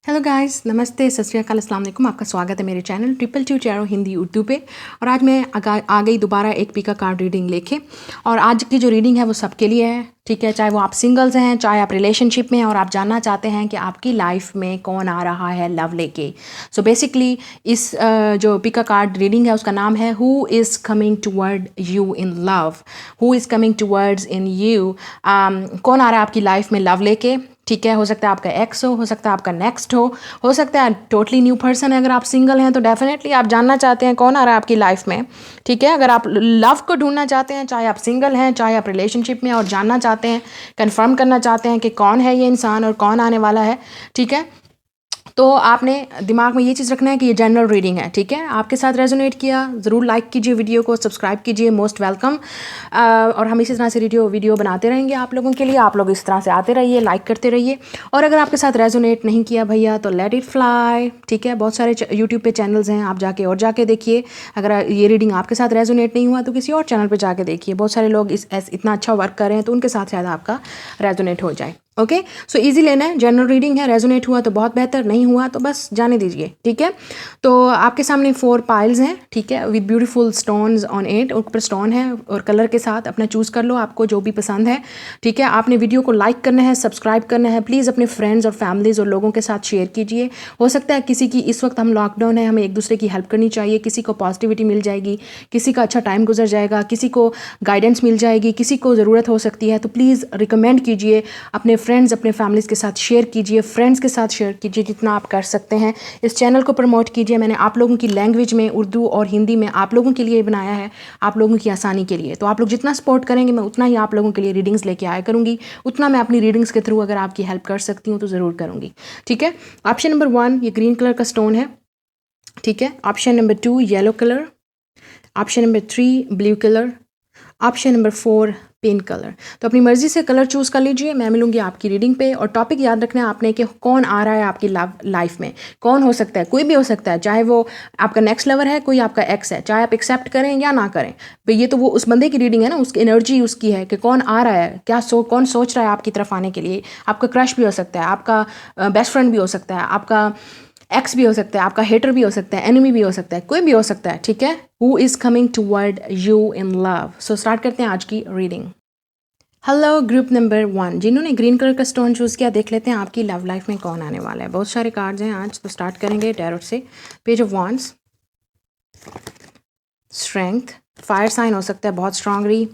Hello guys, नमस्ते, सत श्री अकाल, अस्सलाम वालेकुम। आपका स्वागत है मेरे चैनल 222 यैलो हिंदी उर्दू पे। और आज मैं आ गई दोबारा एक पीका कार्ड रीडिंग लेके। और आज की जो रीडिंग है वो सबके लिए है, ठीक है। चाहे वो आप सिंगल्स हैं, चाहे आप रिलेशनशिप में हैं और आप जानना चाहते हैं कि आपकी लाइफ में कौन आ रहा है लव लेके। सो बेसिकली इस जो पीका कार्ड रीडिंग है उसका नाम है who is coming toward you in love. Who is coming towards in you. कौन आ रहा है आपकी लाइफ में लव लेके, ठीक है। हो सकता है आपका एक्स हो सकता है आपका नेक्स्ट हो सकता है टोटली न्यू पर्सन है। अगर आप सिंगल हैं तो डेफिनेटली आप जानना चाहते हैं कौन आ रहा है आपकी लाइफ में, ठीक है। अगर आप लव को ढूंढना चाहते हैं, चाहे आप सिंगल हैं चाहे आप रिलेशनशिप में, और जानना चाहते हैं, कंफर्म करना चाहते हैं कि कौन है ये इंसान और कौन आने वाला है, ठीक है। तो आपने दिमाग में ये चीज़ रखना है कि ये जनरल रीडिंग है, ठीक है। आपके साथ रेजोनेट किया ज़रूर लाइक कीजिए, वीडियो को सब्सक्राइब कीजिए, मोस्ट वेलकम। और हम इसी तरह से वीडियो बनाते रहेंगे आप लोगों के लिए। आप लोग इस तरह से आते रहिए, लाइक करते रहिए। और अगर आपके साथ रेजोनेट नहीं किया भैया तो लेट इट फ्लाई, ठीक है। बहुत सारे यूट्यूब पे चैनल्स हैं, आप जाके देखिए। अगर ये रीडिंग आपके साथ रेजोनेट नहीं हुआ तो किसी और चैनल पर जाके देखिए। बहुत सारे लोग इतना अच्छा वर्क कर रहे हैं तो उनके साथ शायद आपका रेजोनेट हो जाए। ओके, सो इजी लेना है, जनरल रीडिंग है। रेजोनेट हुआ तो बहुत बेहतर, नहीं हुआ तो बस जाने दीजिए, ठीक है। तो आपके सामने 4 पाइल्स हैं, ठीक है, with beautiful stones on it. ऊपर स्टोन है और कलर के साथ अपना चूज़ कर लो आपको जो भी पसंद है, ठीक है। आपने वीडियो को लाइक करना है, सब्सक्राइब करना है। प्लीज़ अपने फ्रेंड्स और फैमिलीज़ और लोगों के साथ शेयर कीजिए। हो सकता है किसी की, इस वक्त हम लॉकडाउन है, हमें एक दूसरे की हेल्प करनी चाहिए। किसी को पॉजिटिविटी मिल जाएगी, किसी का अच्छा टाइम गुजर जाएगा, किसी को गाइडेंस मिल जाएगी, किसी को ज़रूरत हो सकती है। तो प्लीज़ रिकमेंड कीजिए अपने फ्रेंड्स, अपने फैमिलीज़ के साथ शेयर कीजिए, फ्रेंड्स के साथ शेयर कीजिए जितना आप कर सकते हैं। इस चैनल को प्रमोट कीजिए। मैंने आप लोगों की लैंग्वेज में, उर्दू और हिंदी में, आप लोगों के लिए बनाया है, आप लोगों की आसानी के लिए। तो आप लोग जितना सपोर्ट करेंगे मैं उतना ही आप लोगों के लिए रीडिंग्स लेके आया करूँगी, उतना मैं अपनी रीडिंग्स के थ्रू अगर आपकी हेल्प कर सकती हूँ तो ज़रूर करूँगी, ठीक है। ऑप्शन नंबर 1 ये ग्रीन कलर का स्टोन है, ठीक है। Option number 2 yellow colour. Option number 3 blue colour. Option number 4 pink colour. तो अपनी मर्जी से कलर चूज़ कर लीजिए। मैं मिलूंगी आपकी रीडिंग पे। और टॉपिक याद रखना है आपने कि कौन आ रहा है आपकी लाइफ में। कौन हो सकता है, कोई भी हो सकता है, चाहे वो आपका नेक्स्ट लवर है, कोई आपका एक्स है, चाहे आप एक्सेप्ट करें या ना करें भाई, ये तो वो उस बंदे की रीडिंग है ना, उसकी एनर्जी उसकी है कि कौन आ रहा है, कौन सोच रहा है आपकी तरफ आने के लिए। आपका क्रश भी हो सकता है, आपका बेस्ट फ्रेंड भी हो सकता है, आपका एक्स भी हो सकता है, आपका हेटर भी हो सकता है, एनिमी भी हो सकता है, कोई भी हो सकता है, ठीक है। Who is coming toward you in love. So start करते हैं आज की रीडिंग। हेलो ग्रुप नंबर 1, जिन्होंने ग्रीन कलर का स्टोन चूज़ किया, देख लेते हैं आपकी लव लाइफ में कौन आने वाला है। बहुत सारे कार्ड्स हैं आज, तो स्टार्ट करेंगे टैरोट से। Page of wands, strength, fire sign हो सकता है बहुत स्ट्रांगली,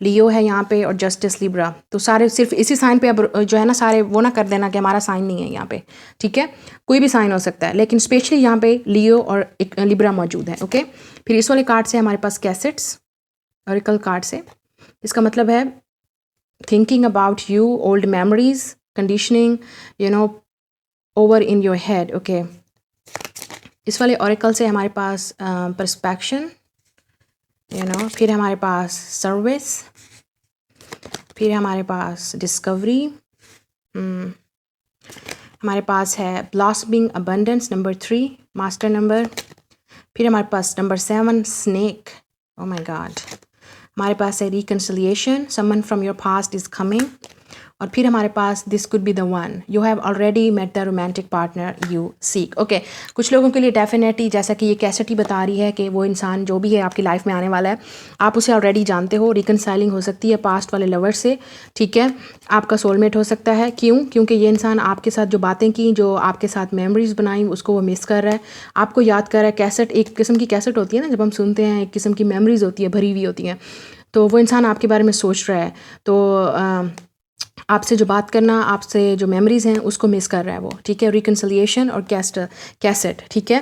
लियो है यहाँ पे, और जस्टिस लिब्रा। तो सारे सिर्फ इसी साइन पे अब जो है ना, सारे वो ना कर देना कि हमारा साइन नहीं है यहाँ पे, ठीक है। कोई भी साइन हो सकता है, लेकिन स्पेशली यहाँ पे लियो और एक लिब्रा मौजूद है, ओके। फिर इस वाले कार्ड से हमारे पास कैसेट्स, ऑरिकल कार्ड से, इसका मतलब है thinking about you, old memories, conditioning, you know, over in your head, okay. इस वाले ऑरिकल से हमारे पास परस्पेक्शन, यू नो, फिर हमारे पास सर्विस, फिर हमारे पास डिस्कवरी, हमारे पास है blossoming abundance number 3 master number. फिर हमारे पास number 7 snake, oh my God. हमारे पास है reconciliation, someone from your past is coming. और फिर हमारे पास this could be the one, you have already met the romantic partner you seek, okay. कुछ लोगों के लिए डेफिनेटली, जैसा कि ये कैसेट ही बता रही है कि वो इंसान जो भी है आपकी लाइफ में आने वाला है, आप उसे ऑलरेडी जानते हो। रिकनसाइलिंग हो सकती है पास्ट वाले लवर से, ठीक है। आपका सोलमेट हो सकता है। क्यों? क्योंकि ये इंसान आपके साथ जो बातें की, जो आपके साथ मेमोरीज बनाई, उसको वो मिस कर रहा है, आपको याद कर रहा है। कैसेट एक किस्म की कैसेट होती है ना, जब हम सुनते हैं, एक किस्म की मेमोरीज होती है, भरी हुई होती हैं। तो वो इंसान आपके बारे में सोच रहा है, तो आपसे जो बात करना, आपसे जो मेमोरीज़ हैं, उसको मिस कर रहा है वो, ठीक है। रिकन्सिलिएशन और कैसेट, ठीक है।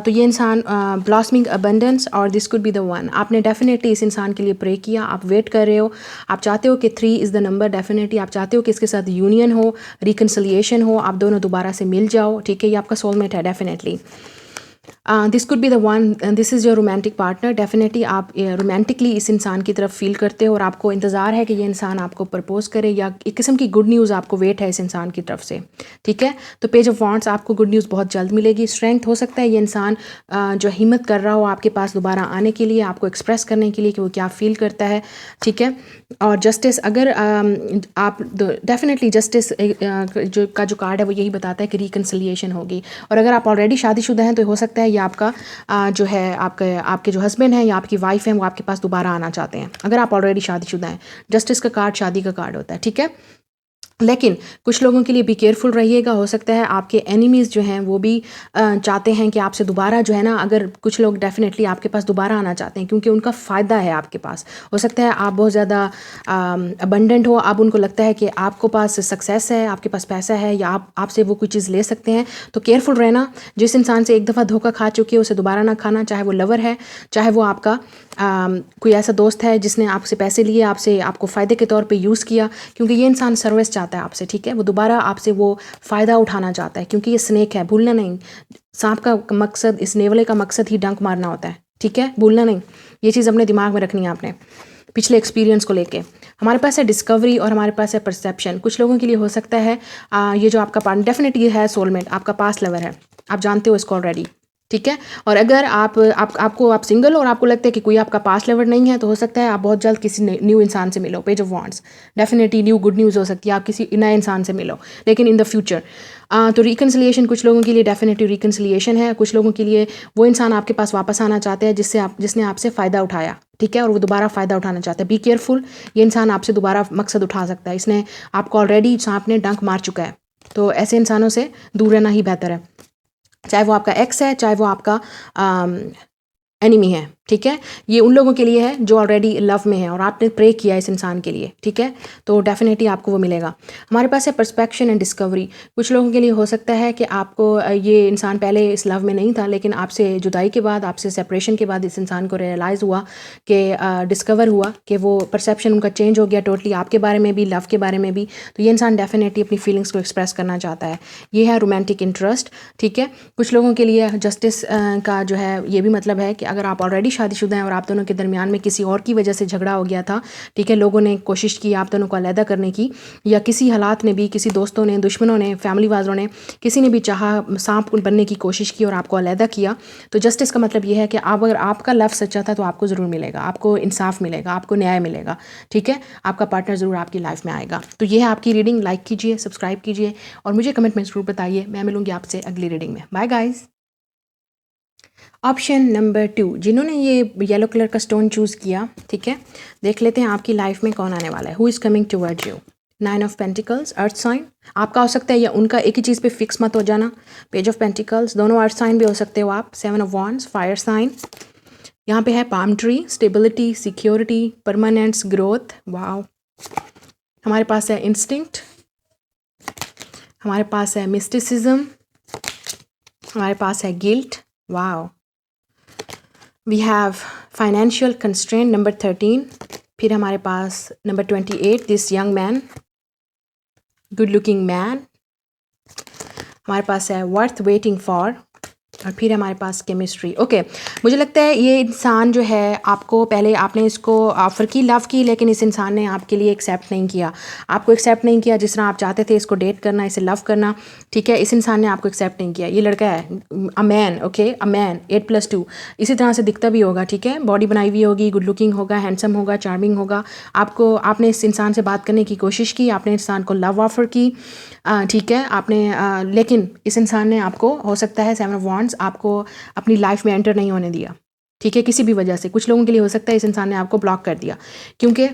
तो ये इंसान ब्लॉसमिंग अबंडेंस और this could be the one. आपने डेफिनेटली इस इंसान के लिए प्रे किया, आप वेट कर रहे हो, आप चाहते हो कि 3 इज़ द नंबर। डेफिनेटली आप चाहते हो कि इसके साथ यूनियन हो, रिकन्सिलिएशन हो, आप दोनों दोबारा से मिल जाओ, ठीक है। ये आपका सोलमेट है definitely. This could be the one, this is your romantic partner. Definitely आप रोमांटिकली इस इंसान की तरफ फील करते हो और आपको इंतज़ार है कि ये इंसान आपको प्रपोज करे, या एक किस्म की गुड न्यूज़ आपको वेट है इस इंसान की तरफ से, ठीक है। तो पेज ऑफ वॉन्ड्स, आपको गुड न्यूज़ बहुत जल्द मिलेगी। स्ट्रेंथ, हो सकता है ये इंसान जो हिम्मत कर रहा हो आपके पास दोबारा आने के लिए, आपको एक्सप्रेस करने के लिए कि वो क्या फ़ील करता है, ठीक है। और जस्टिस, अगर आप डेफिनेटली जस्टिस जो कार्ड है वो यही बताता है कि रिकन्सिलिएशन होगी। और अगर आप ऑलरेडी शादीशुदा हैं तो हो सकता है ये आपका जो है आपके जो हस्बैंड हैं या आपकी वाइफ हैं वो आपके पास दोबारा आना चाहते हैं, अगर आप ऑलरेडी शादीशुदा हैं। जस्टिस का कार्ड शादी का कार्ड होता है, ठीक है। लेकिन कुछ लोगों के लिए भी केयरफुल रहिएगा। हो सकता है आपके एनिमीज़ जो हैं वो भी चाहते हैं कि आपसे दोबारा जो है ना, अगर कुछ लोग डेफिनेटली आपके पास दोबारा आना चाहते हैं क्योंकि उनका फ़ायदा है आपके पास। हो सकता है आप बहुत ज़्यादा अबंडेंट हो, अब उनको लगता है कि आपको पास सक्सेस है, आपके पास पैसा है, या आपसे वो कोई चीज़ ले सकते हैं। तो केयरफुल रहना। जिस इंसान से एक दफ़ा धोखा खा चुके हो उसे दोबारा ना खाना, चाहे वो लवर है, चाहे वो आपका कोई ऐसा दोस्त है जिसने आपसे पैसे लिए, आपको फ़ायदे के तौर पे यूज़ किया, क्योंकि ये इंसान सर्विस चाहता है आपसे, ठीक है। वो दोबारा आपसे वो फ़ायदा उठाना चाहता है क्योंकि ये स्नेक है, भूलना नहीं। सांप का मकसद, इस नेवले का मकसद ही डंक मारना होता है, ठीक है, भूलना नहीं। ये चीज़ अपने दिमाग में रखनी है आपने पिछले एक्सपीरियंस को लेके। हमारे पास है डिस्कवरी और हमारे पास है परसेप्शन। कुछ लोगों के लिए हो सकता है ये जो आपका पार्टनर डेफिनेटली है सोलमेट, आपका पास्ट लवर है, आप जानते हो इसको ऑलरेडी, ठीक है। और अगर आप सिंगल हो और आपको लगता है कि कोई आपका पास्ट लवर नहीं है, तो हो सकता है आप बहुत जल्द किसी न्यू इंसान से मिलो। Page of wands, definitely new good news हो सकती है, आप किसी नए इंसान से मिलो, लेकिन इन द फ्यूचर। तो रिकन्सिलिएशन, कुछ लोगों के लिए डेफिनेटली रिकन्सिलिएशन है। कुछ लोगों के लिए वो इंसान आपके पास वापस आना चाहते हैं जिसने आपसे फ़ायदा उठाया, ठीक है, और वो दोबारा फ़ायदा उठाना चाहता है। बी केयरफुल, ये इंसान आपसे दोबारा मकसद उठा सकता है। इसने आपको ऑलरेडी सांप ने डंक मार चुका है, तो ऐसे इंसानों से दूर रहना ही बेहतर है, चाहे वो आपका एक्स है, चाहे वो आपका एनिमी है, ठीक है। ये उन लोगों के लिए है जो ऑलरेडी लव में है और आपने प्रे किया इस इंसान के लिए, ठीक है, तो डेफिनेटली आपको वो मिलेगा। हमारे पास है परस्पेक्शन एंड डिस्कवरी। कुछ लोगों के लिए हो सकता है कि आपको ये इंसान पहले इस लव में नहीं था, लेकिन आपसे जुदाई के बाद, आपसे सेपरेशन के बाद इस इंसान को रियलाइज़ हुआ कि डिस्कवर हुआ कि वो परसेप्शन उनका चेंज हो गया टोटली, आपके बारे में भी, लव के बारे में भी। तो ये इंसान डेफिनेटली अपनी फीलिंग्स को एक्सप्रेस करना चाहता है। ये है रोमांटिक इंटरेस्ट, ठीक है। कुछ लोगों के लिए जस्टिस का जो है ये भी मतलब है कि अगर आप ऑलरेडी शादीशुदा हैं और आप दोनों के दरमियान में किसी और की वजह से झगड़ा हो गया था, ठीक है, लोगों ने कोशिश की आप दोनों को अलहदा करने की, या किसी हालात ने भी, किसी दोस्तों ने, दुश्मनों ने, फैमिली वालों ने, किसी ने भी चाहा सांप बनने की कोशिश की और आपको अलहदा किया, तो जस्टिस का मतलब ये है कि अगर आपका लव सच्चा था तो आपको ज़रूर मिलेगा, आपको इंसाफ मिलेगा, आपको न्याय मिलेगा, ठीक है। आपका पार्टनर ज़रूर आपकी लाइफ में आएगा। तो ये है आपकी रीडिंग। लाइक कीजिए, सब्सक्राइब कीजिए और मुझे कमेंट में ज़रूर बताइए। मैं मिलूंगी आपसे अगली रीडिंग में। Bye guys. ऑप्शन नंबर 2, जिन्होंने ये येलो कलर का स्टोन चूज़ किया, ठीक है, देख लेते हैं आपकी लाइफ में कौन आने वाला है। Who is coming towards you. 9 of pentacles, earth sign आपका हो सकता है, या उनका। एक ही चीज़ पे फिक्स मत हो जाना। पेज ऑफ पेंटिकल्स, दोनों अर्थ साइन भी हो सकते हो आप। 7 ऑफ वॉन्ड्स, फायर साइन। यहाँ पे है palm tree, stability, security, permanence, growth. Wow. हमारे पास है इंस्टिंक्ट, हमारे पास है मिस्टिसिज्म, हमारे पास है guilt. Wow. We have financial constraint, number 13। फिर हमारे पास number 28, this young man, good looking man. हमारे पास है वर्थ वेटिंग फॉर, और फिर हमारे पास केमिस्ट्री। ओके, मुझे लगता है ये इंसान जो है आपको, पहले आपने इसको ऑफ़र की, लव की, लेकिन इस इंसान ने आपके लिए एक्सेप्ट नहीं किया, आपको एक्सेप्ट नहीं किया जिस तरह आप चाहते थे इसको डेट करना, इसे लव करना, ठीक है। इस इंसान ने आपको एक्सेप्ट नहीं किया। ये लड़का है a man, okay, a man, 8+2 इसी तरह से दिखता भी होगा, ठीक है, बॉडी बनाई हुई होगी, गुड लुकिंग होगा, हैंडसम होगा, चार्मिंग होगा। आपने इस इंसान से बात करने की कोशिश की, आपने इस इंसान को लव ऑफ़र की, ठीक है, आपने लेकिन इस इंसान ने आपको, हो सकता है 7 ऑफ वॉन्ड्स, आपको अपनी लाइफ में एंटर नहीं होने दिया, ठीक है, किसी भी वजह से। कुछ लोगों के लिए हो सकता है इस इंसान ने आपको ब्लॉक कर दिया, क्योंकि,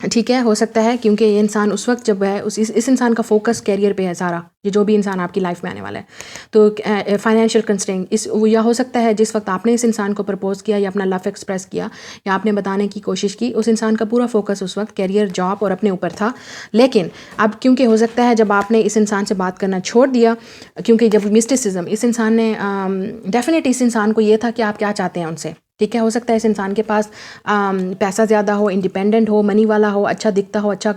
ठीक है, हो सकता है क्योंकि ये इंसान उस वक्त जब है इस इंसान का फोकस कैरियर पे है सारा, ये जो भी इंसान आपकी लाइफ में आने वाला है। तो फाइनेंशियल कंस्ट्रेंट, या हो सकता है जिस वक्त आपने इस इंसान को प्रपोज किया या अपना लव एक्सप्रेस किया या आपने बताने की कोशिश की, उस इंसान का पूरा फोकस उस वक्त कैरियर, जॉब और अपने ऊपर था। लेकिन अब क्योंकि हो सकता है जब आपने इस इंसान से बात करना छोड़ दिया, क्योंकि जब मिस्टिसिज्म, इस इंसान ने डेफिनेटली इस इंसान को ये था कि आप क्या चाहते हैं उनसे, ठीक है। हो सकता है इस इंसान के पास पैसा ज़्यादा हो, इंडिपेंडेंट हो, मनी वाला हो, अच्छा दिखता हो, अच्छा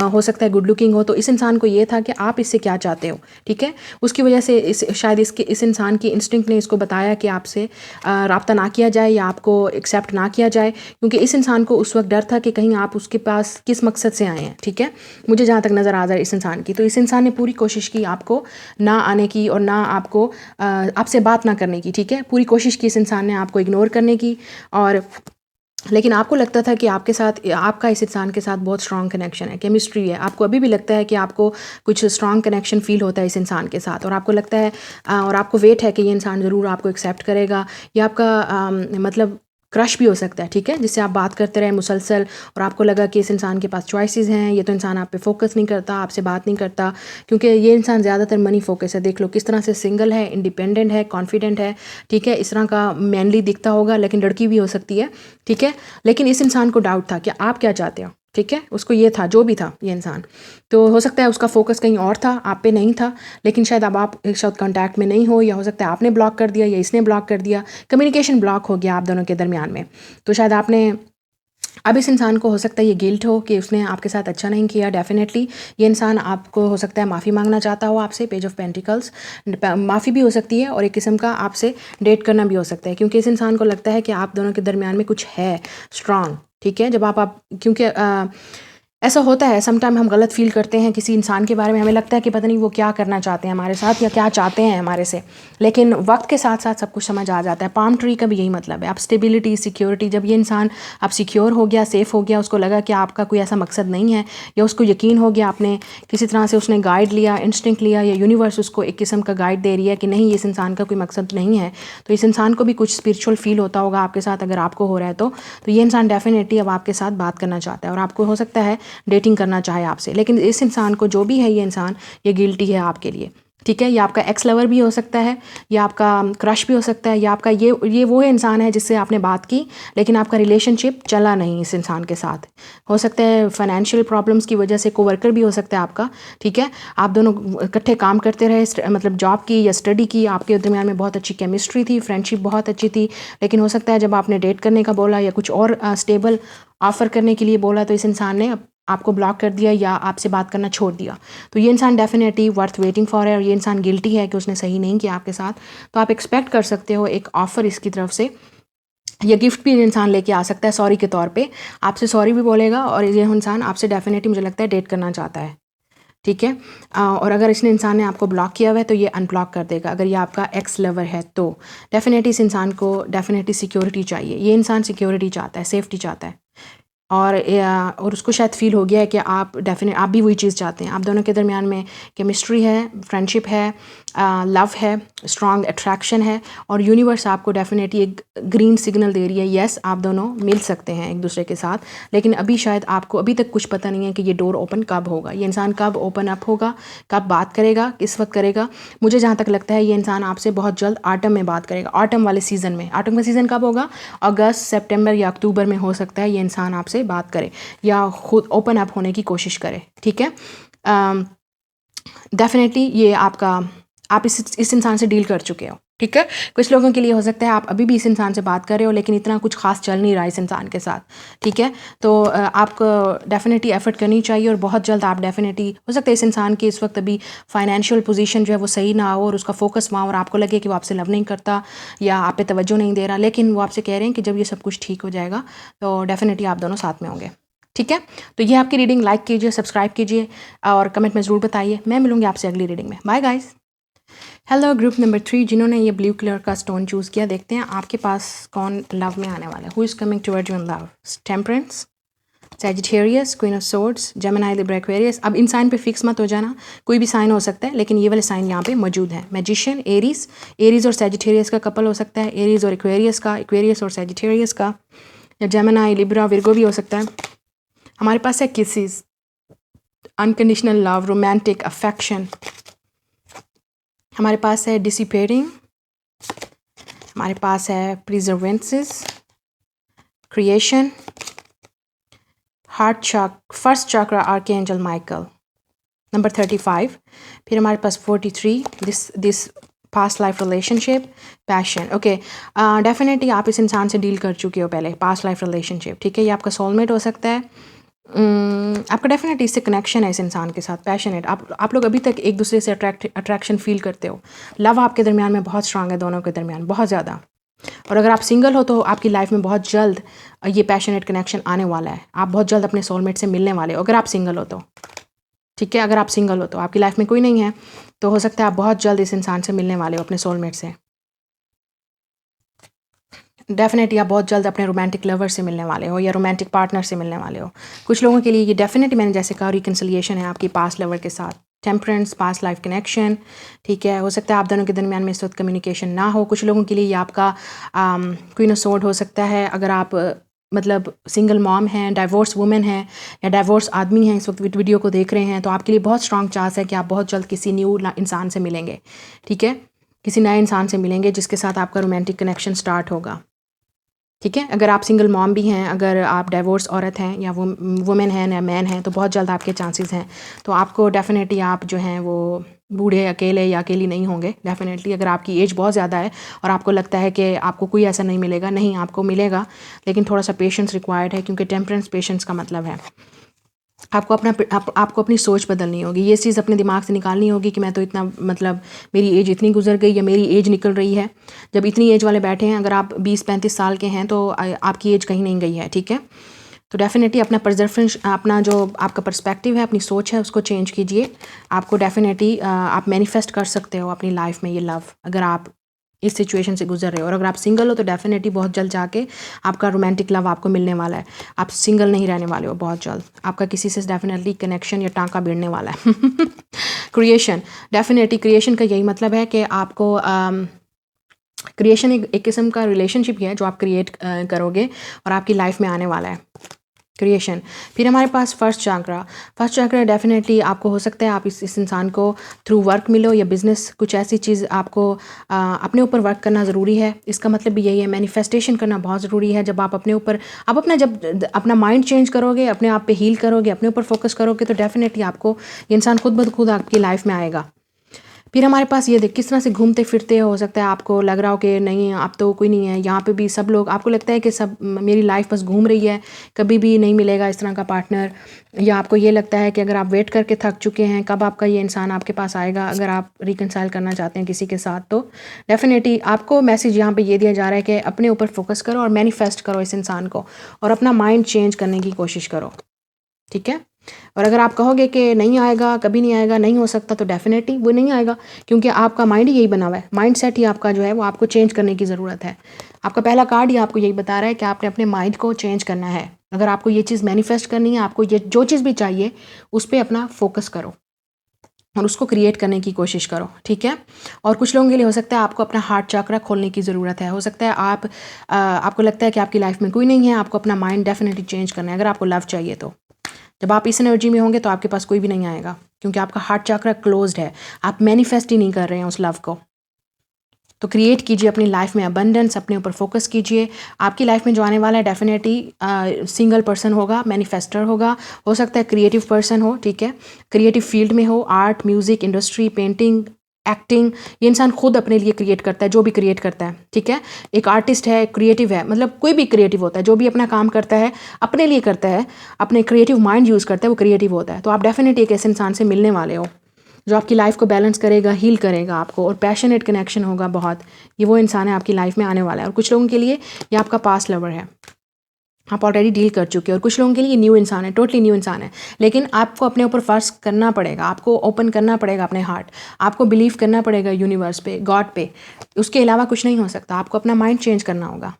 हो सकता है गुड लुकिंग हो। तो इस इंसान को ये था कि आप इससे क्या चाहते हो, ठीक है। उसकी वजह से शायद इस इंसान की इंस्टिंक्ट ने इसको बताया कि आपसे रब्ता ना किया जाए या आपको एक्सेप्ट ना किया जाए, क्योंकि इस इंसान को उस वक्त डर था कि कहीं आप उसके पास किस मकसद से आए हैं, ठीक है। मुझे जहाँ तक नज़र आ जाए इस इंसान की, तो इस इंसान ने पूरी कोशिश की आपको ना आने की और ना आपको आपसे बात ना करने की, ठीक है। पूरी कोशिश की इस इंसान ने आपको इग्नोर करने की, और लेकिन आपको लगता था कि आपके साथ, आपका इस इंसान के साथ बहुत स्ट्रॉन्ग कनेक्शन है, केमिस्ट्री है। आपको अभी भी लगता है कि आपको कुछ स्ट्रॉन्ग कनेक्शन फील होता है इस इंसान के साथ, और आपको लगता है और आपको वेट है कि ये इंसान ज़रूर आपको एक्सेप्ट करेगा, या आपका मतलब क्रश भी हो सकता है, ठीक है, जिससे आप बात करते रहे मुसलसल और आपको लगा कि इस इंसान के पास चॉइसेस हैं, ये तो इंसान आप पे फोकस नहीं करता, आपसे बात नहीं करता, क्योंकि ये इंसान ज़्यादातर मनी फोकस है। देख लो किस तरह से सिंगल है, इंडिपेंडेंट है, कॉन्फिडेंट है, ठीक है। इस तरह का मैनली दिखता होगा, लेकिन लड़की भी हो सकती है, ठीक है। लेकिन इस इंसान को डाउट था कि आप क्या चाहते हो, ठीक है। उसको ये था, जो भी था ये इंसान, तो हो सकता है उसका फोकस कहीं और था, आप पे नहीं था। लेकिन शायद अब आप एक साथ कांटेक्ट में नहीं हो, या हो सकता है आपने ब्लॉक कर दिया या इसने ब्लॉक कर दिया, कम्युनिकेशन ब्लॉक हो गया आप दोनों के दरमियान में। तो शायद आपने, अब इस इंसान को हो सकता है ये गिल्ट हो कि उसने आपके साथ अच्छा नहीं किया। डेफिनेटली ये इंसान आपको हो सकता है माफ़ी मांगना चाहता हो आपसे, पेज ऑफ पेंटिकल्स, माफ़ी भी हो सकती है और एक किस्म का आपसे डेट करना भी हो सकता है, क्योंकि इस इंसान को लगता है कि आप दोनों के दरमियान में कुछ है स्ट्रॉन्ग, ठीक है। जब आप क्योंकि ऐसा होता है समटाइम, हम गलत फील करते हैं किसी इंसान के बारे में, हमें लगता है कि पता नहीं वो क्या करना चाहते हैं हमारे साथ या क्या चाहते हैं हमारे से, लेकिन वक्त के साथ साथ सब कुछ समझ आ जाता है। पाम ट्री का भी यही मतलब है, आप स्टेबिलिटी, सिक्योरिटी, जब ये इंसान आप सिक्योर हो गया, सेफ़ हो गया, उसको लगा कि आपका कोई ऐसा मकसद नहीं है, या उसको यकीन हो गया, आपने किसी तरह से उसने गाइड लिया, इंस्टिंक्ट लिया, या यूनिवर्स उसको एक किस्म का गाइड दे रही है कि नहीं इस इंसान का कोई मकसद नहीं है, तो इस इंसान को भी कुछ स्पिरिचुअल फील होता होगा आपके साथ, अगर आपको हो रहा है तो ये इंसान डेफिनेटली अब आपके साथ बात करना चाहता है और आपको हो सकता है डेटिंग करना चाहे आपसे। लेकिन इस इंसान को, जो भी है ये इंसान, ये गिल्टी है आपके लिए, ठीक है। ये आपका एक्स लवर भी हो सकता है, या आपका क्रश भी हो सकता है, या आपका ये वो इंसान है जिससे आपने बात की लेकिन आपका रिलेशनशिप चला नहीं इस इंसान के साथ। हो सकता है फाइनेंशियल प्रॉब्लम्स की वजह से, कोवर्कर भी हो सकता है आपका, ठीक है। आप दोनों इकट्ठे काम करते रहे, मतलब जॉब की या स्टडी की, आपके दरमियान में बहुत अच्छी केमिस्ट्री थी, फ्रेंडशिप बहुत अच्छी थी, लेकिन हो सकता है जब आपने डेट करने का बोला या कुछ और स्टेबल ऑफ़र करने के लिए बोला, तो इस इंसान ने आपको ब्लॉक कर दिया या आपसे बात करना छोड़ दिया। तो ये इंसान डेफिनेटली वर्थ वेटिंग फॉर है, और ये इंसान गिल्टी है कि उसने सही नहीं किया आपके साथ। तो आप एक्सपेक्ट कर सकते हो एक ऑफ़र इसकी तरफ से, या गिफ्ट भी इंसान लेके आ सकता है सॉरी के तौर पे, आपसे सॉरी भी बोलेगा, और ये इंसान आपसे डेफिनेटली मुझे लगता है डेट करना चाहता है, ठीक है। और अगर इसने इंसान ने आपको ब्लॉक किया हुआ है तो ये अनब्लॉक कर देगा, अगर ये आपका एक्स लवर है तो। डेफिनेटली इस इंसान को डेफिनेटली सिक्योरिटी चाहिए, ये इंसान सिक्योरिटी चाहता है, सेफ्टी चाहता है, और उसको शायद फील हो गया है कि आप भी वही चीज़ चाहते हैं। आप दोनों के दरमियान में केमिस्ट्री है, फ्रेंडशिप है, लव है, स्ट्रॉन्ग अट्रैक्शन है, और यूनिवर्स आपको डेफिनेटली एक ग्रीन सिग्नल दे रही है, यस आप दोनों मिल सकते हैं एक दूसरे के साथ। लेकिन अभी शायद आपको अभी तक कुछ पता नहीं है कि ये डोर ओपन कब होगा, ये इंसान कब ओपन अप होगा, कब बात करेगा, किस वक्त करेगा। मुझे जहाँ तक लगता है ये इंसान आपसे बहुत जल्द ऑटम में बात करेगा, ऑटम वाले सीज़न में। ऑटम का सीज़न कब होगा? अगस्त, सितंबर या अक्टूबर में हो सकता है ये इंसान आपसे बात करे या खुद ओपन अप होने की कोशिश करे, ठीक है। डेफिनेटली ये आप इस इंसान से डील कर चुके हो, ठीक है। कुछ लोगों के लिए हो सकता है आप अभी भी इस इंसान से बात कर रहे हो, लेकिन इतना कुछ खास चल नहीं रहा इस इंसान के साथ, ठीक है। तो आपको डेफिनेटली एफर्ट करनी चाहिए, और बहुत जल्द आप डेफिनेटली, हो सकता है इस इंसान की इस वक्त अभी फाइनेंशियल पोजीशन जो है वो सही ना हो, और उसका फोकस वहाँ, और आपको लगे कि वो आपसे लव नहीं करता या आप पे तवज्जो नहीं दे रहा, लेकिन वो आपसे कह रहे हैं कि जब ये सब कुछ ठीक हो जाएगा तो डेफिनेटली आप दोनों साथ में होंगे, ठीक है। तो ये आपकी रीडिंग, लाइक कीजिए, सब्सक्राइब कीजिए, और कमेंट में ज़रूर बताइए। मैं मिलूंगी आपसे अगली रीडिंग में। Bye guys. Hello group number 3 जिन्होंने ये ब्लू कलर का स्टोन चूज़ किया, देखते हैं आपके पास कौन लव में आने वाला है। Who is coming towards you in love? Temperance, Sagittarius, queen of swords, Gemini, Libra, Aquarius. अब इन साइन पे फिक्स मत हो जाना, कोई भी साइन हो सकता है, लेकिन ये वाले साइन यहाँ पे मौजूद हैं। मैजिशियन, एरीज और सैजिटेरियस का कपल हो सकता है, एरीज और एक्वेरियस का, एक्वेरियस और सैजिटेरियस का, या जेमिनी, लिब्रा, विर्गो भी हो सकता है। हमारे पास है kisses, unconditional love, romantic affection. हमारे पास है डिसिपेटिंग, हमारे पास है प्रिजर्वेंसेस, क्रिएशन, हार्ट चक्र, फर्स्ट चक्र, आर्कएंजल माइकल, नंबर 35। फिर हमारे पास 43, this past life relationship, passion. Okay, definitely आप इस इंसान से डील कर चुके हो पहले, पास्ट लाइफ रिलेशनशिप, ठीक है, ये आपका सोलमेट हो सकता है। आपका डेफिनेटली इससे कनेक्शन है इस इंसान के साथ, पैशनेट, आप लोग अभी तक एक दूसरे से अट्रैक्शन फील करते हो, लव आपके दरमियान में बहुत स्ट्रांग है, दोनों के दरमियान बहुत ज़्यादा। और अगर आप सिंगल हो तो आपकी लाइफ में बहुत जल्द ये पैशनेट कनेक्शन आने वाला है, आप बहुत जल्द अपने सोलमेट से मिलने वाले हो अगर आप सिंगल हो तो, ठीक है। अगर आप सिंगल हो तो आपकी लाइफ में कोई नहीं है तो हो सकता है आप बहुत जल्द इस इंसान से मिलने वाले हो, अपने सोलमेट से। डेफिनेटली आप बहुत जल्द अपने रोमांटिक लवर से मिलने वाले हो या रोमांटिक पार्टनर से मिलने वाले हो। कुछ लोगों के लिए ये डेफिनेटली मैंने जैसे कहा रिकन्सिलिएशन है आपकी पास्ट लवर के साथ, टेम्परेंस, पास्ट लाइफ कनेक्शन, ठीक है। हो सकता है आप दोनों के दरमियान में इस वक्त कम्युनिकेशन ना हो। कुछ लोगों के लिए ये आपका क्वीन ऑफ सोर्ड हो सकता है अगर आप मतलब सिंगल मॉम हैं, डाइवोर्स वुमेन हैं या डाइवोर्स आदमी हैं, इस वक्त वीडियो को देख रहे हैं तो आपके लिए बहुत स्ट्रॉन्ग चांस है कि आप बहुत जल्द किसी न्यू इंसान से मिलेंगे, ठीक है, किसी नए इंसान से मिलेंगे जिसके साथ आपका रोमांटिक कनेक्शन स्टार्ट होगा, ठीक है। अगर आप सिंगल मॉम भी हैं, अगर आप डाइवोर्स औरत हैं या वो वुमेन हैं या मैन हैं तो बहुत जल्द आपके चांसेस हैं। तो आपको डेफिनेटली आप जो हैं वो बूढ़े अकेले या अकेली नहीं होंगे। डेफिनेटली अगर आपकी एज बहुत ज़्यादा है और आपको लगता है कि आपको कोई ऐसा नहीं मिलेगा, नहीं, आपको मिलेगा, लेकिन थोड़ा सा पेशेंस रिक्वायर्ड है, क्योंकि टेम्परेंस पेशेंस का मतलब है आपको आपको अपनी सोच बदलनी होगी, ये चीज़ अपने दिमाग से निकालनी होगी कि मैं तो इतना मतलब मेरी एज इतनी गुजर गई या मेरी एज निकल रही है। जब इतनी एज वाले बैठे हैं, अगर आप 20-35 साल के हैं तो आपकी एज कहीं नहीं गई है, ठीक है। तो डेफिनेटली अपना परसेप्शन, अपना जो आपका पर्सपेक्टिव है, अपनी सोच है, उसको चेंज कीजिए। आपको डेफिनेटली आप मैनिफेस्ट कर सकते हो अपनी लाइफ में ये लव, अगर आप इस सिचुएशन से गुजर रहे हो। और अगर आप सिंगल हो तो डेफिनेटली बहुत जल्द जाके आपका रोमांटिक लव आपको मिलने वाला है, आप सिंगल नहीं रहने वाले हो बहुत जल्द, आपका किसी से डेफिनेटली कनेक्शन या टाँका भिड़ने वाला है। क्रिएशन, डेफिनेटली क्रिएशन का यही मतलब है कि आपको क्रिएशन एक किस्म का रिलेशनशिप ही है जो आप क्रिएट करोगे और आपकी लाइफ में आने वाला है, क्रिएशन। फिर हमारे पास फर्स्ट चक्रा डेफिनेटली आपको हो सकता है आप इस इंसान को थ्रू वर्क मिलो या बिजनेस, कुछ ऐसी चीज़ आपको अपने ऊपर वर्क करना ज़रूरी है। इसका मतलब भी यही है, मैनिफेस्टेशन करना बहुत ज़रूरी है। जब आप अपने ऊपर जब अपना माइंड चेंज करोगे, अपने आप पे हील करोगे, अपने ऊपर फोकस करोगे तो डेफिनेटली आपको ये इंसान खुद ब खुद आपकी लाइफ में आएगा। फिर हमारे पास ये देख किस तरह से घूमते फिरते हो सकता है आपको लग रहा हो कि नहीं अब तो कोई नहीं है, यहाँ पे भी सब लोग, आपको लगता है कि सब मेरी लाइफ बस घूम रही है, कभी भी नहीं मिलेगा इस तरह का पार्टनर, या आपको ये लगता है कि अगर आप वेट करके थक चुके हैं कब आपका ये इंसान आपके पास आएगा। अगर आप रिकनसाइल करना चाहते हैं किसी के साथ तो डेफिनेटली आपको मैसेज यहाँ पे ये दिया जा रहा है कि अपने ऊपर फोकस करो और मैनिफेस्ट करो इस इंसान को और अपना माइंड चेंज करने की कोशिश करो, ठीक है। और अगर आप कहोगे कि नहीं आएगा, कभी नहीं आएगा, नहीं हो सकता, तो डेफिनेटली वो नहीं आएगा, क्योंकि आपका माइंड ही यही बना हुआ है, माइंड सेट ही आपका जो है वो आपको चेंज करने की ज़रूरत है। आपका पहला कार्ड ही आपको यही बता रहा है कि आपने अपने माइंड को चेंज करना है। अगर आपको ये चीज़ मैनिफेस्ट करनी है, आपको ये जो चीज़ भी चाहिए उस पर अपना फोकस करो और उसको क्रिएट करने की कोशिश करो, ठीक है। और कुछ लोगों के लिए हो सकता है आपको अपना हार्ट चक्र खोलने की ज़रूरत है। हो सकता है आपको लगता है कि आपकी लाइफ में कोई नहीं है, आपको अपना माइंड डेफिनेटली चेंज करना है। अगर आपको लव चाहिए तो जब आप इस एनर्जी में होंगे तो आपके पास कोई भी नहीं आएगा, क्योंकि आपका हार्ट चक्र क्लोज्ड है, आप मैनिफेस्ट ही नहीं कर रहे हैं उस लव को। तो क्रिएट कीजिए अपनी लाइफ में अबंडेंस, अपने ऊपर फोकस कीजिए। आपकी लाइफ में जो आने वाला है डेफिनेटली सिंगल पर्सन होगा, मैनिफेस्टर होगा, हो सकता है क्रिएटिव पर्सन हो, ठीक है, क्रिएटिव फील्ड में हो, art, music, industry, painting, acting, ये इंसान खुद अपने लिए क्रिएट करता है, जो भी क्रिएट करता है, ठीक है। एक आर्टिस्ट है, क्रिएटिव है, मतलब कोई भी क्रिएटिव होता है, जो भी अपना काम करता है अपने लिए करता है, अपने क्रिएटिव माइंड यूज़ करता है, वो क्रिएटिव होता है। तो आप डेफिनेटली एक ऐसे इंसान से मिलने वाले हो जो आपकी लाइफ को बैलेंस करेगा, हील करेगा आपको, और पैशनेट कनेक्शन होगा बहुत। ये वो इंसान है आपकी लाइफ में आने वाला है। और कुछ लोगों के लिए ये आपका पास्ट लवर है, आप ऑलरेडी डील कर चुके हैं। और कुछ लोगों के लिए न्यू इंसान है, टोटली न्यू इंसान है, लेकिन आपको अपने ऊपर फर्ज करना पड़ेगा, आपको ओपन करना पड़ेगा अपने हार्ट, आपको बिलीव करना पड़ेगा यूनिवर्स पे, गॉड पे, उसके अलावा कुछ नहीं हो सकता। आपको अपना माइंड चेंज करना होगा।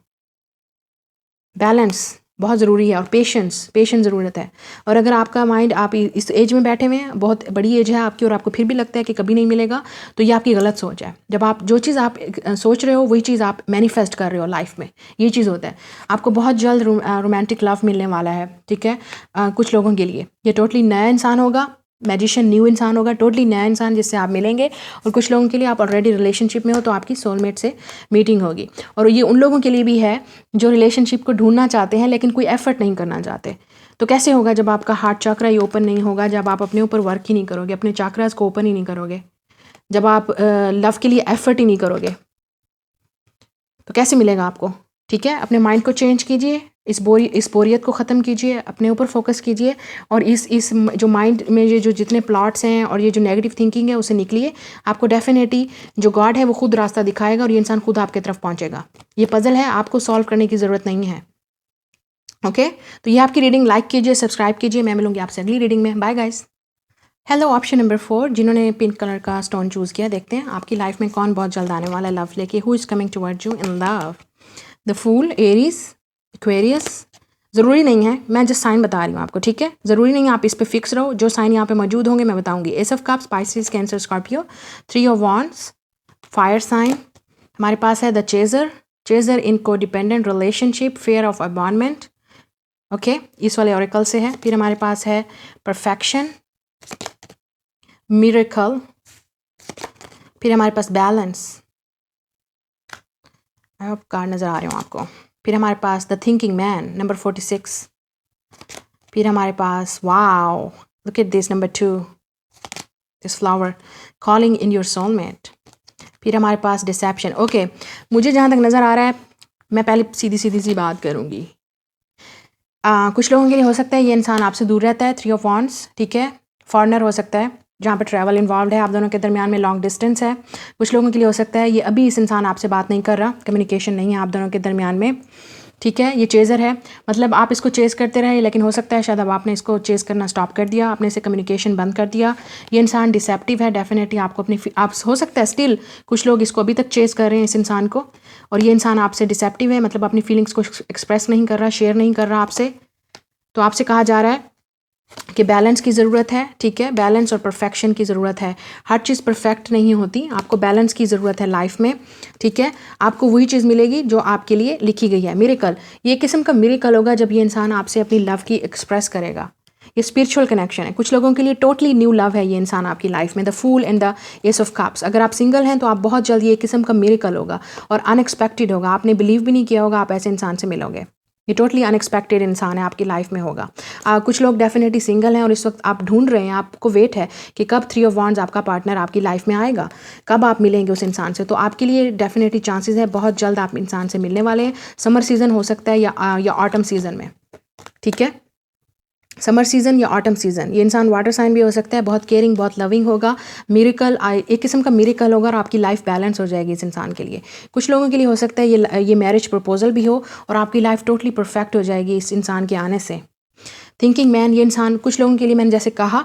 बैलेंस बहुत ज़रूरी है और पेशेंस ज़रूरत है। और अगर आपका माइंड, आप इस एज में बैठे हुए हैं, बहुत बड़ी एज है आपकी, और आपको फिर भी लगता है कि कभी नहीं मिलेगा, तो ये आपकी गलत सोच है। जब आप जो चीज़ आप सोच रहे हो वही चीज़ आप मैनिफेस्ट कर रहे हो लाइफ में, ये चीज़ होता है। आपको बहुत जल्द रोमांटिक लव मिलने वाला है, ठीक है। कुछ लोगों के लिए ये टोटली नया इंसान होगा, मैजिशियन न्यू इंसान होगा, टोटली नया इंसान जिससे आप मिलेंगे। और कुछ लोगों के लिए आप ऑलरेडी रिलेशनशिप में हो तो आपकी सोलमेट से मीटिंग होगी। और ये उन लोगों के लिए भी है जो रिलेशनशिप को ढूंढना चाहते हैं लेकिन कोई एफर्ट नहीं करना चाहते। तो कैसे होगा जब आपका हार्ट चक्रा ही ओपन नहीं होगा, जब आप अपने ऊपर वर्क ही नहीं करोगे, अपने चक्रास को ओपन ही नहीं करोगे, जब आप लव के लिए एफर्ट ही नहीं करोगे तो कैसे मिलेगा आपको? ठीक है, अपने माइंड को चेंज कीजिए, इस बोरियत को ख़त्म कीजिए, अपने ऊपर फोकस कीजिए और इस जो माइंड में ये जो जितने प्लॉट्स हैं और ये जो नेगेटिव थिंकिंग है उसे निकलिए। आपको डेफिनेटली जो गॉड है वो खुद रास्ता दिखाएगा और ये इंसान खुद आपके तरफ पहुंचेगा। ये पजल है, आपको सॉल्व करने की ज़रूरत नहीं है। ओके, तो ये आपकी रीडिंग, लाइक कीजिए, सब्सक्राइब कीजिए। मैं मिलूंगी आपसे अगली रीडिंग में। Bye guys. Hello, option number 4 जिन्होंने पिंक कलर का स्टोन चूज़ किया, देखते हैं आपकी लाइफ में कौन बहुत जल्द आने वाला है लव लेके। Who is coming towards you in love? The fool, Aries, Aquarius. ज़रूरी नहीं है, मैं जस्ट साइन बता रही हूँ आपको, ठीक है? ज़रूरी नहीं है आप इस पे फिक्स रहो, जो साइन यहाँ पे मौजूद होंगे मैं बताऊंगी। Ace of cups, Pisces, Cancer, Scorpio. 3 of wands, fire sign. हमारे पास है the chaser in codependent relationship, fear of abandonment. Okay, इस वाले ऑरेकल से है। फिर हमारे पास है परफेक्शन, मिरेकल। फिर हमारे पास बैलेंस, आई होप कार्ड नज़र आ रहे हो आपको। फिर हमारे पास द थिंकिंग मैन, नंबर 46। फिर हमारे पास wow, look at this, number 2, this flower, calling in your soulmate. फिर हमारे पास डिसेप्शन। ओके, मुझे जहाँ तक नज़र आ रहा है, मैं पहले सीधी सी बात करूँगी। कुछ लोगों के लिए हो सकता है ये इंसान आपसे दूर रहता है, 3 ऑफ वॉन्ड्स, ठीक है? फॉरेनर हो सकता है जहाँ पर ट्रैवल इन्वॉल्व है, आप दोनों के दरमियान में लॉन्ग डिस्टेंस है। कुछ लोगों के लिए हो सकता है ये अभी इस इंसान आपसे बात नहीं कर रहा, कम्युनिकेशन नहीं है आप दोनों के दरमियान में, ठीक है? ये चेज़र है, मतलब आप इसको चेज़ करते रहे, लेकिन हो सकता है शायद अब आपने इसको चेज़ करना स्टॉप कर दिया, आपने इसे कम्युनिकेशन बंद कर दिया। ये इंसान डिसेप्टिव है, डेफिनेटली आपको आप हो सकता है स्टिल कुछ लोग इसको अभी तक चेज़ कर रहे हैं इस इंसान को, और ये इंसान आपसे डिसेप्टिव है, मतलब अपनी फीलिंग्स को एक्सप्रेस नहीं कर रहा, शेयर नहीं कर रहा आपसे। तो आपसे कहा जा रहा है कि बैलेंस की ज़रूरत है, ठीक है? बैलेंस और परफेक्शन की ज़रूरत है। हर चीज़ परफेक्ट नहीं होती, आपको बैलेंस की ज़रूरत है लाइफ में, ठीक है? आपको वही चीज़ मिलेगी जो आपके लिए लिखी गई है। मिरेकल, ये किस्म का मिरेकल होगा जब ये इंसान आपसे अपनी लव की एक्सप्रेस करेगा। ये स्पिरिचुअल कनेक्शन है। कुछ लोगों के लिए टोटली न्यू लव है ये इंसान आपकी लाइफ में। The fool and the ace of cups. अगर आप सिंगल हैं तो आप बहुत जल्द ये किस्म का मिरेकल होगा और अनएक्सपेक्टेड होगा, आपने बिलीव भी नहीं किया होगा आप ऐसे इंसान से मिलोगे। ये टोटली अनएक्सपेक्टेड इंसान है आपकी लाइफ में होगा। कुछ लोग डेफिनेटली सिंगल हैं और इस वक्त आप ढूंढ रहे हैं, आपको वेट है कि कब 3 ऑफ वॉन्ड्स आपका पार्टनर आपकी लाइफ में आएगा, कब आप मिलेंगे उस इंसान से। तो आपके लिए डेफिनेटली चांसेस है बहुत जल्द आप इंसान से मिलने वाले हैं। समर सीज़न हो सकता है या ऑटम सीज़न में, ठीक है? समर सीज़न या ऑटम सीज़न। ये इंसान वाटर साइन भी हो सकता है, बहुत केयरिंग, बहुत लविंग होगा। मिरेकल, एक किस्म का मिरेकल होगा और आपकी लाइफ बैलेंस हो जाएगी इस इंसान के लिए। कुछ लोगों के लिए हो सकता है ये मैरिज प्रपोजल भी हो और आपकी लाइफ टोटली परफेक्ट हो जाएगी इस इंसान के आने से। थिंकिंग मैन, ये इंसान कुछ लोगों के लिए मैंने जैसे कहा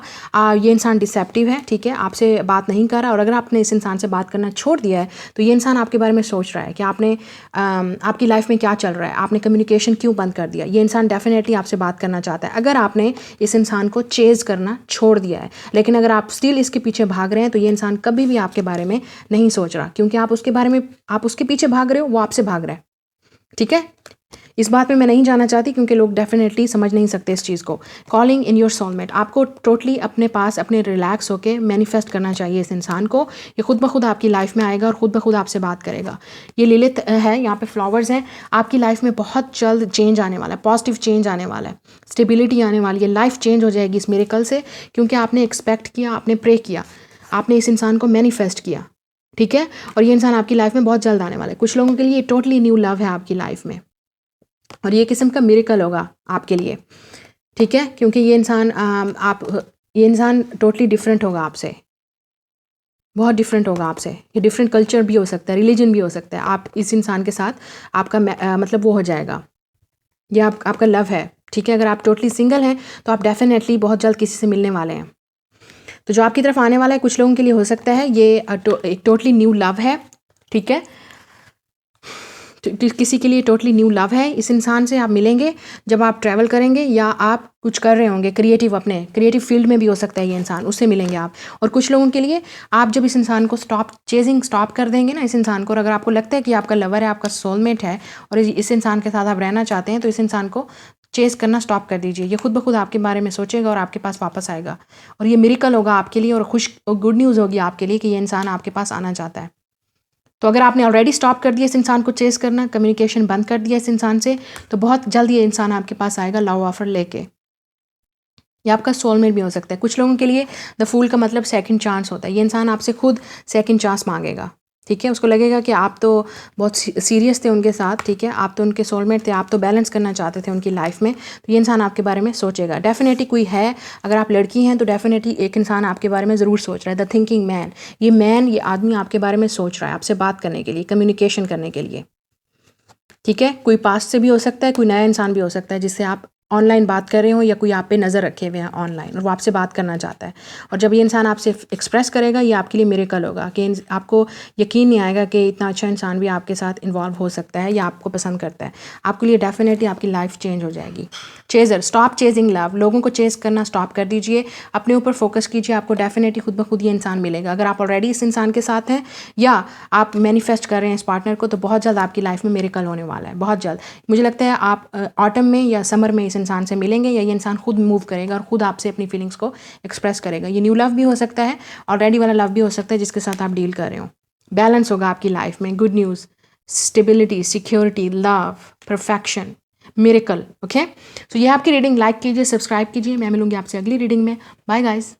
ये इंसान डिसेप्टिव है, ठीक है? आपसे बात नहीं कर रहा, और अगर आपने इस इंसान से बात करना छोड़ दिया है तो ये इंसान आपके बारे में सोच रहा है कि आपने आपकी लाइफ में क्या चल रहा है, आपने कम्युनिकेशन क्यों बंद कर दिया। ये इंसान डेफिनेटली आपसे बात करना चाहता है अगर आपने इस इंसान को चेज़ करना छोड़ दिया है। लेकिन अगर आप स्टिल इसके पीछे भाग रहे हैं तो ये इंसान कभी भी आपके बारे में नहीं सोच रहा, क्योंकि आप उसके पीछे भाग रहे हो, वो आपसे भाग रहा है, ठीक है? इस बात में मैं नहीं जाना चाहती क्योंकि लोग डेफिनेटली समझ नहीं सकते इस चीज़ को। कॉलिंग इन योर सोलमेट, आपको टोटली अपने पास अपने रिलैक्स होके मैनिफेस्ट करना चाहिए इस इंसान को। ये खुद ब खुद आपकी लाइफ में आएगा और खुद ब खुद आपसे बात करेगा। ये लिलित है, यहाँ पे फ्लावर्स हैं। आपकी लाइफ में बहुत जल्द चेंज आने वाला है, पॉजिटिव चेंज आने वाला है, स्टेबिलिटी आने वाली है, लाइफ चेंज हो जाएगी इस मिरेकल से, क्योंकि आपने एक्सपेक्ट किया, आपने प्रे किया, आपने इस इंसान को मैनिफेस्ट किया, ठीक है? और ये इंसान आपकी लाइफ में बहुत जल्द आने वाला है। कुछ लोगों के लिए टोटली न्यू लव है आपकी लाइफ में और ये किस्म का मिरेकल होगा आपके लिए, ठीक है? क्योंकि ये इंसान टोटली डिफरेंट होगा आपसे, बहुत डिफरेंट होगा आपसे। ये डिफरेंट कल्चर भी हो सकता है, रिलीजन भी हो सकता है। आप इस इंसान के साथ आपका मतलब वो हो जाएगा, ये आपका लव है, ठीक है? अगर आप टोटली सिंगल हैं तो आप डेफिनेटली बहुत जल्द किसी से मिलने वाले हैं। तो जो आपकी तरफ आने वाला है कुछ लोगों के लिए हो सकता है ये एक टोटली न्यू लव है, ठीक है? किसी के लिए टोटली न्यू लव है। इस इंसान से आप मिलेंगे जब आप ट्रैवल करेंगे या आप कुछ कर रहे होंगे क्रिएटिव, अपने क्रिएटिव फील्ड में भी हो सकता है ये इंसान, उससे मिलेंगे आप। और कुछ लोगों के लिए आप जब इस इंसान को स्टॉप कर देंगे ना इस इंसान को, और अगर आपको लगता है कि आपका लवर है, आपका सोलमेट है और इस इंसान के साथ आप रहना चाहते हैं, तो इस इंसान को चेज़ करना स्टॉप कर दीजिए। ये खुद ब खुद आपके बारे में सोचेगा और आपके पास वापस आएगा, और ये मिरेकल होगा आपके लिए और गुड न्यूज़ होगी आपके लिए कि ये इंसान आपके पास आना चाहता है। तो अगर आपने ऑलरेडी स्टॉप कर दिया इस इंसान को चेज़ करना, कम्युनिकेशन बंद कर दिया इस इंसान से, तो बहुत जल्द ये इंसान आपके पास आएगा लव ऑफर लेके। ये आपका सोलमेट भी हो सकता है। कुछ लोगों के लिए द फूल का मतलब सेकंड चांस होता है। ये इंसान आपसे खुद सेकंड चांस मांगेगा, ठीक है। उसको लगेगा कि आप तो बहुत सीरियस थे उनके साथ, ठीक है, आप तो उनके सोलमेट थे, आप तो बैलेंस करना चाहते थे उनकी लाइफ में, तो ये इंसान आपके बारे में सोचेगा। डेफिनेटली कोई है, अगर आप लड़की हैं तो डेफिनेटली एक इंसान आपके बारे में ज़रूर सोच रहा है। द थिंकिंग मैन, ये आदमी आपके बारे में सोच रहा है, आपसे बात करने के लिए, कम्युनिकेशन करने के लिए, ठीक है। कोई पास्ट से भी हो सकता है, कोई नया इंसान भी हो सकता है जिससे आप ऑनलाइन बात कर रहे हो, या कोई आप पे नज़र रखे हुए हैं ऑनलाइन और वो आपसे बात करना चाहता है। और जब ये इंसान आपसे एक्सप्रेस करेगा, ये आपके लिए मिरेकल होगा कि आपको यकीन नहीं आएगा कि इतना अच्छा इंसान भी आपके साथ इन्वॉल्व हो सकता है या आपको पसंद करता है। आपके लिए डेफिनेटली आपकी लाइफ चेंज हो जाएगी। चेजर, स्टॉप चेजिंग लव, लोगों को चेज़ करना स्टॉप कर दीजिए, अपने ऊपर फोकस कीजिए, आपको डेफिनेटली खुद ब खुद ये इंसान मिलेगा। अगर आप ऑलरेडी इस इंसान के साथ हैं या आप मैनिफेस्ट कर रहे हैं इस पार्टनर को, तो बहुत जल्द आपकी लाइफ में मिरेकल होने वाला है, बहुत जल्द। मुझे लगता है आप ऑटम में या समर में इस इंसान से मिलेंगे, या ये इंसान खुद मूव करेगा और खुद आपसे अपनी फीलिंग्स को एक्सप्रेस करेगा। ये न्यू लव भी हो सकता है, ऑलरेडी वाला लव भी हो सकता है जिसके साथ आप डील कर रहे हो। बैलेंस होगा आपकी लाइफ में, good news, stability, security, love, perfection, miracle. Okay, तो ये आपकी रीडिंग। लाइक कीजिए, सब्सक्राइब कीजिए। मैं मिलूंगी आपसे अगली रीडिंग में। Bye guys.